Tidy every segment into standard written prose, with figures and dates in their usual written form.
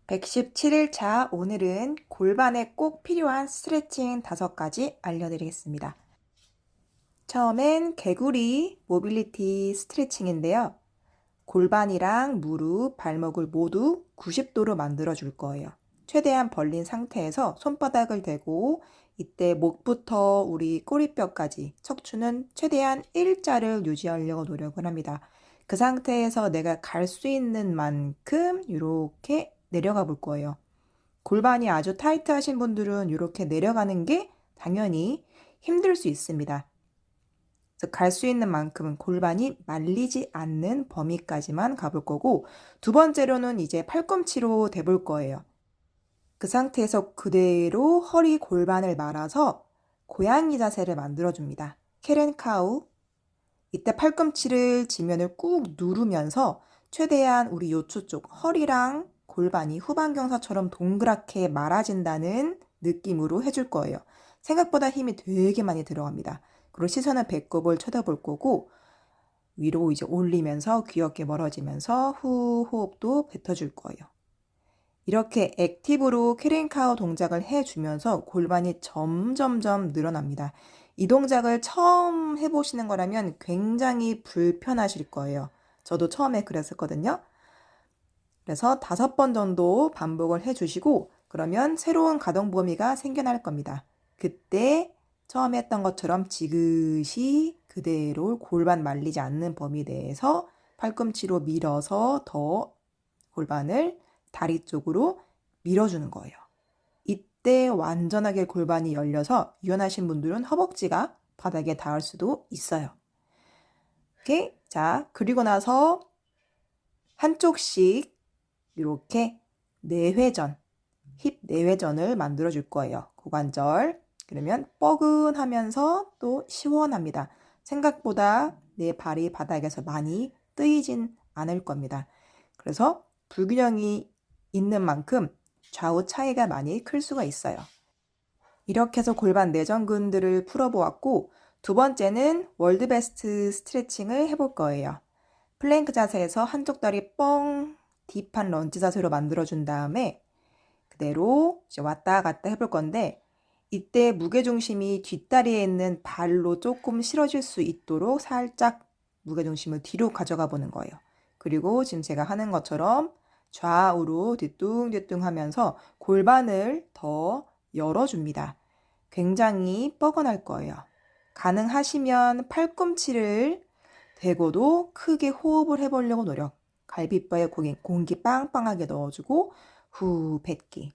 117일차 오늘은 골반에 꼭 필요한 스트레칭 5가지 알려드리겠습니다. 처음엔 개구리 모빌리티 스트레칭인데요. 골반이랑 무릎, 발목을 모두 90도로 만들어 줄 거예요. 최대한 벌린 상태에서 손바닥을 대고 이때 목부터 우리 꼬리뼈까지 척추는 최대한 일자를 유지하려고 노력을 합니다. 그 상태에서 내가 갈 수 있는 만큼 이렇게 내려가 볼 거예요. 골반이 아주 타이트하신 분들은 이렇게 내려가는 게 당연히 힘들 수 있습니다. 그래서 갈 수 있는 만큼은 골반이 말리지 않는 범위까지만 가볼 거고, 두 번째로는 이제 팔꿈치로 대볼 거예요. 그 상태에서 그대로 허리 골반을 말아서 고양이 자세를 만들어줍니다. 캣앤카우. 이때 팔꿈치를 지면을 꾹 누르면서 최대한 우리 요추 쪽 허리랑 골반이 후방경사처럼 동그랗게 말아진다는 느낌으로 해줄 거예요. 생각보다 힘이 되게 많이 들어갑니다. 그리고 시선은 배꼽을 쳐다볼 거고 위로 이제 올리면서 귀엽게 멀어지면서 호흡도 뱉어줄 거예요. 이렇게 액티브로 캣앤카우 동작을 해주면서 골반이 점점점 늘어납니다. 이 동작을 처음 해보시는 거라면 굉장히 불편하실 거예요. 저도 처음에 그랬었거든요. 그래서 5번 정도 반복을 해주시고 그러면 새로운 가동 범위가 생겨날 겁니다. 그때 처음 했던 것처럼 지그시 그대로 골반 말리지 않는 범위 내에서 팔꿈치로 밀어서 더 골반을 다리 쪽으로 밀어주는 거예요. 이때 완전하게 골반이 열려서 유연하신 분들은 허벅지가 바닥에 닿을 수도 있어요. 오케이? 자, 그리고 나서 한쪽씩 이렇게 내회전, 힙 내회전을 만들어 줄 거예요. 고관절. 그러면 뻐근하면서 또 시원합니다. 생각보다 내 발이 바닥에서 많이 뜨이진 않을 겁니다. 그래서 불균형이 있는 만큼 좌우 차이가 많이 클 수가 있어요. 이렇게 해서 골반 내전근들을 풀어보았고 두 번째는 월드베스트 스트레칭을 해볼 거예요. 플랭크 자세에서 한쪽 다리 뻥 딥한 런지 자세로 만들어준 다음에 그대로 이제 왔다 갔다 해볼 건데 이때 무게중심이 뒷다리에 있는 발로 조금 실어질 수 있도록 살짝 무게중심을 뒤로 가져가 보는 거예요. 그리고 지금 제가 하는 것처럼 좌우로 뒤뚱뒤뚱 하면서 골반을 더 열어줍니다. 굉장히 뻐근할 거예요. 가능하시면 팔꿈치를 대고도 크게 호흡을 해보려고 노력. 갈비뼈에 공기 빵빵하게 넣어주고 후 뱉기.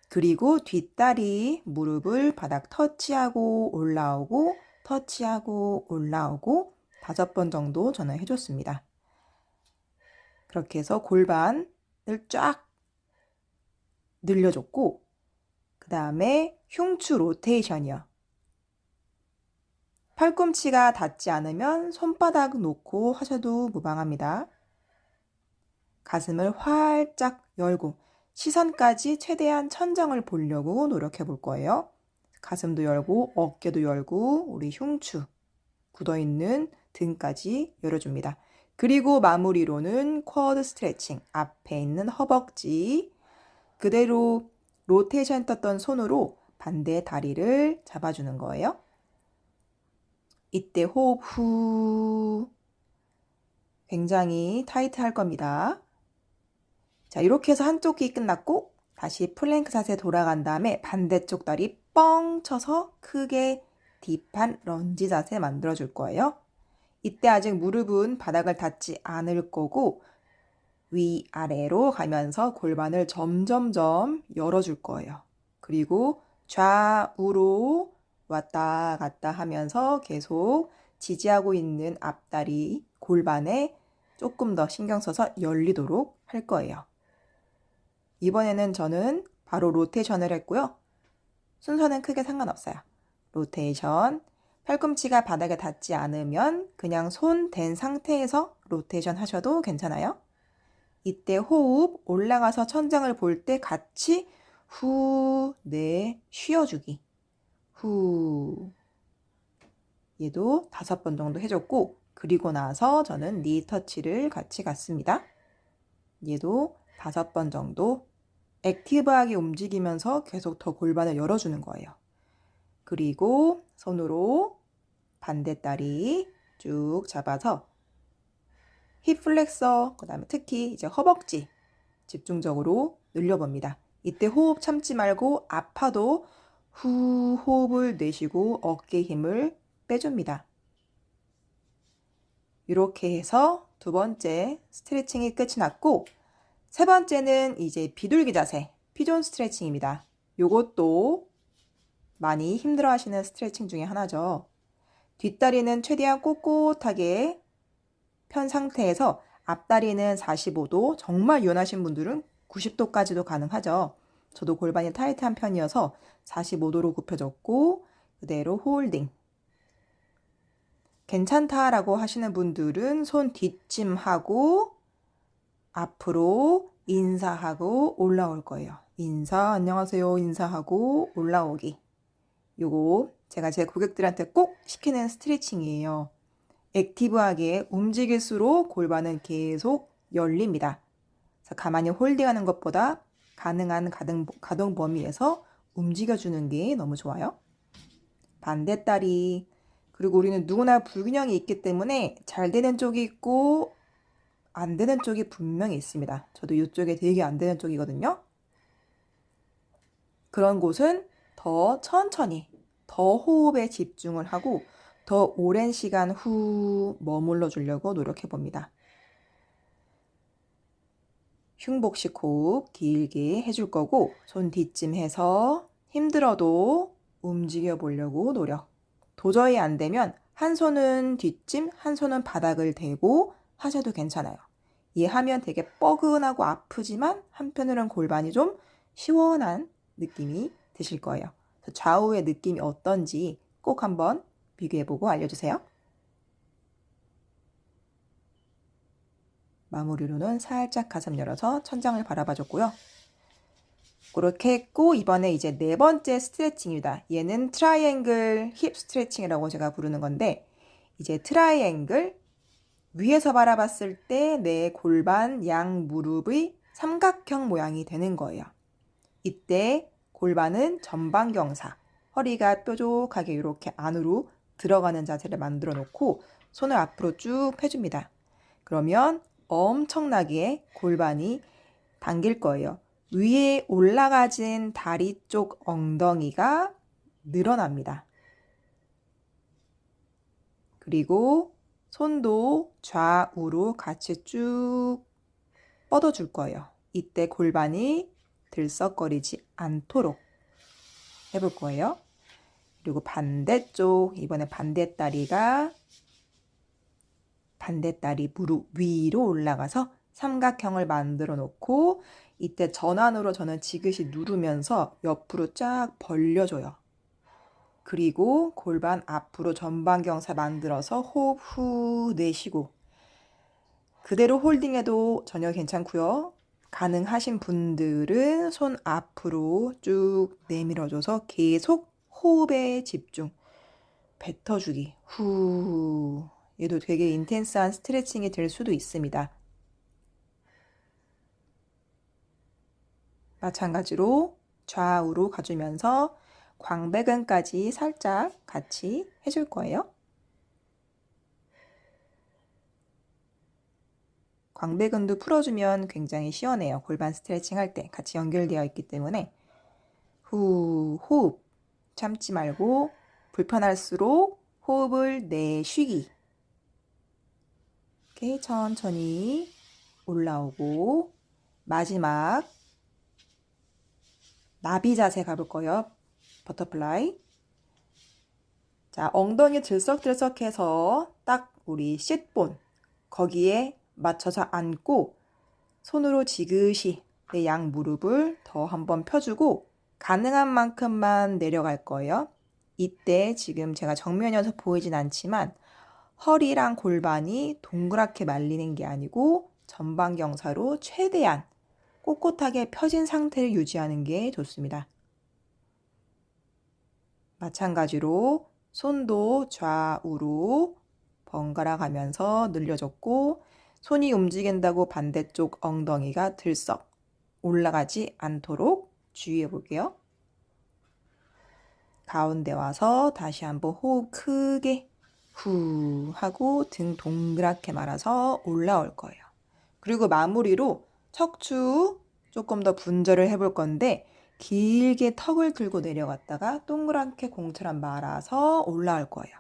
그리고 뒷다리 무릎을 바닥 터치하고 올라오고 터치하고 올라오고 5번 정도 저는 해줬습니다. 그렇게 해서 골반을 쫙 늘려줬고 그 다음에 흉추 로테이션이요. 팔꿈치가 닿지 않으면 손바닥 놓고 하셔도 무방합니다. 가슴을 활짝 열고 시선까지 최대한 천장을 보려고 노력해 볼 거예요. 가슴도 열고 어깨도 열고 우리 흉추 굳어있는 등까지 열어줍니다. 그리고 마무리로는 쿼드 스트레칭, 앞에 있는 허벅지 그대로 로테이션 떴던 손으로 반대 다리를 잡아주는 거예요. 이때 호흡 후 굉장히 타이트할 겁니다. 자, 이렇게 해서 한쪽 귀 끝났고 다시 플랭크 자세 돌아간 다음에 반대쪽 다리 뻥 쳐서 크게 딥한 런지 자세 만들어 줄 거예요. 이때 아직 무릎은 바닥을 닿지 않을 거고 위아래로 가면서 골반을 점점점 열어줄 거예요. 그리고 좌우로 왔다 갔다 하면서 계속 지지하고 있는 앞다리 골반에 조금 더 신경 써서 열리도록 할 거예요. 이번에는 저는 바로 로테이션을 했고요. 순서는 크게 상관없어요. 로테이션, 팔꿈치가 바닥에 닿지 않으면 그냥 손 댄 상태에서 로테이션 하셔도 괜찮아요. 이때 호흡 올라가서 천장을 볼 때 같이 후, 쉬어주기. 후. 얘도 5번 정도 해줬고 그리고 나서 저는 니 터치를 같이 갔습니다. 얘도 5번 정도 액티브하게 움직이면서 계속 더 골반을 열어주는 거예요. 그리고 손으로 반대다리 쭉 잡아서 힙 플렉서, 그 다음에 특히 이제 허벅지 집중적으로 늘려봅니다. 이때 호흡 참지 말고 아파도 후 호흡을 내쉬고 어깨 힘을 빼줍니다. 이렇게 해서 두 번째 스트레칭이 끝이 났고 세 번째는 이제 비둘기 자세, 피존 스트레칭입니다. 요것도 많이 힘들어 하시는 스트레칭 중에 하나죠. 뒷다리는 최대한 꼿꼿하게 편 상태에서 앞다리는 45도, 정말 유연하신 분들은 90도까지도 가능하죠. 저도 골반이 타이트한 편이어서 45도로 굽혀졌고 그대로 홀딩. 괜찮다라고 하시는 분들은 손 뒷짐하고 앞으로 인사하고 올라올 거예요. 인사, 안녕하세요, 인사하고 올라오기. 요거 제가 제 고객들한테 꼭 시키는 스트레칭이에요. 액티브하게 움직일수록 골반은 계속 열립니다. 그래서 가만히 홀딩하는 것보다 가능한 가동 범위에서 움직여주는 게 너무 좋아요. 반대다리. 그리고 우리는 누구나 불균형이 있기 때문에 잘 되는 쪽이 있고 안 되는 쪽이 분명히 있습니다. 저도 이쪽에 되게 안 되는 쪽이거든요. 그런 곳은 더 천천히, 더 호흡에 집중을 하고 더 오랜 시간 후 머물러 주려고 노력해 봅니다. 흉복식 호흡 길게 해줄 거고 손 뒷짐 해서 힘들어도 움직여 보려고 노력. 도저히 안 되면 한 손은 뒷짐, 한 손은 바닥을 대고 하셔도 괜찮아요. 이해하면 되게 뻐근하고 아프지만 한편으로는 골반이 좀 시원한 느낌이 드실 거예요. 좌우의 느낌이 어떤지 꼭 한번 비교해보고 알려주세요. 마무리로는 살짝 가슴 열어서 천장을 바라봐줬고요. 그렇게 했고 이번에 이제 네 번째 스트레칭입니다. 얘는 트라이앵글 힙 스트레칭이라고 제가 부르는 건데 이제 트라이앵글 위에서 바라봤을 때 내 골반 양 무릎의 삼각형 모양이 되는 거예요. 이때 골반은 전방경사, 허리가 뾰족하게 이렇게 안으로 들어가는 자세를 만들어 놓고 손을 앞으로 쭉 펴줍니다. 그러면 엄청나게 골반이 당길 거예요. 위에 올라가진 다리 쪽 엉덩이가 늘어납니다. 그리고 손도 좌우로 같이 쭉 뻗어줄 거예요. 이때 골반이 들썩거리지 않도록 해볼 거예요. 그리고 반대쪽, 이번에 반대다리 무릎 위로 올라가서 삼각형을 만들어 놓고 이때 전환으로 저는 지그시 누르면서 옆으로 쫙 벌려줘요. 그리고 골반 앞으로 전방경사 만들어서 호흡 후 내쉬고 그대로 홀딩해도 전혀 괜찮고요. 가능하신 분들은 손 앞으로 쭉 내밀어줘서 계속 호흡에 집중. 뱉어주기. 후. 얘도 되게 인텐스한 스트레칭이 될 수도 있습니다. 마찬가지로 좌우로 가주면서 광배근까지 살짝 같이 해줄 거예요. 광배근도 풀어주면 굉장히 시원해요. 골반 스트레칭 할 때 같이 연결되어 있기 때문에 후 호흡 참지 말고 불편할수록 호흡을 내쉬기. 이렇게 천천히 올라오고 마지막 나비 자세 가볼 거예요. 버터플라이. 자, 엉덩이 들썩들썩해서 딱 우리 쉿본 거기에 맞춰서 앉고 손으로 지그시 내 양 무릎을 더 한번 펴주고 가능한 만큼만 내려갈 거예요. 이때 지금 제가 정면이어서 보이진 않지만 허리랑 골반이 동그랗게 말리는 게 아니고 전방경사로 최대한 꼿꼿하게 펴진 상태를 유지하는 게 좋습니다. 마찬가지로 손도 좌우로 번갈아 가면서 늘려줬고 손이 움직인다고 반대쪽 엉덩이가 들썩 올라가지 않도록 주의해 볼게요. 가운데 와서 다시 한번 호흡 크게 후 하고 등 동그랗게 말아서 올라올 거예요. 그리고 마무리로 척추 조금 더 분절을 해볼 건데 길게 턱을 들고 내려갔다가 동그랗게 공처럼 말아서 올라올 거예요.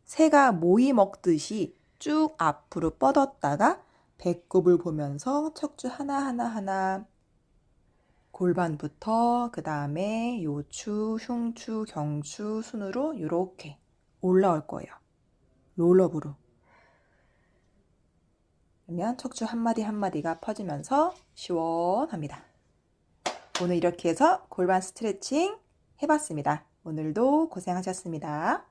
새가 모이 먹듯이 쭉 앞으로 뻗었다가 배꼽을 보면서 척추 하나하나 골반부터 그 다음에 요추, 흉추, 경추 순으로 이렇게 올라올 거예요. 롤업으로. 그러면 척추 한마디 한마디가 퍼지면서 시원합니다. 오늘 이렇게 해서 골반 스트레칭 해봤습니다. 오늘도 고생하셨습니다.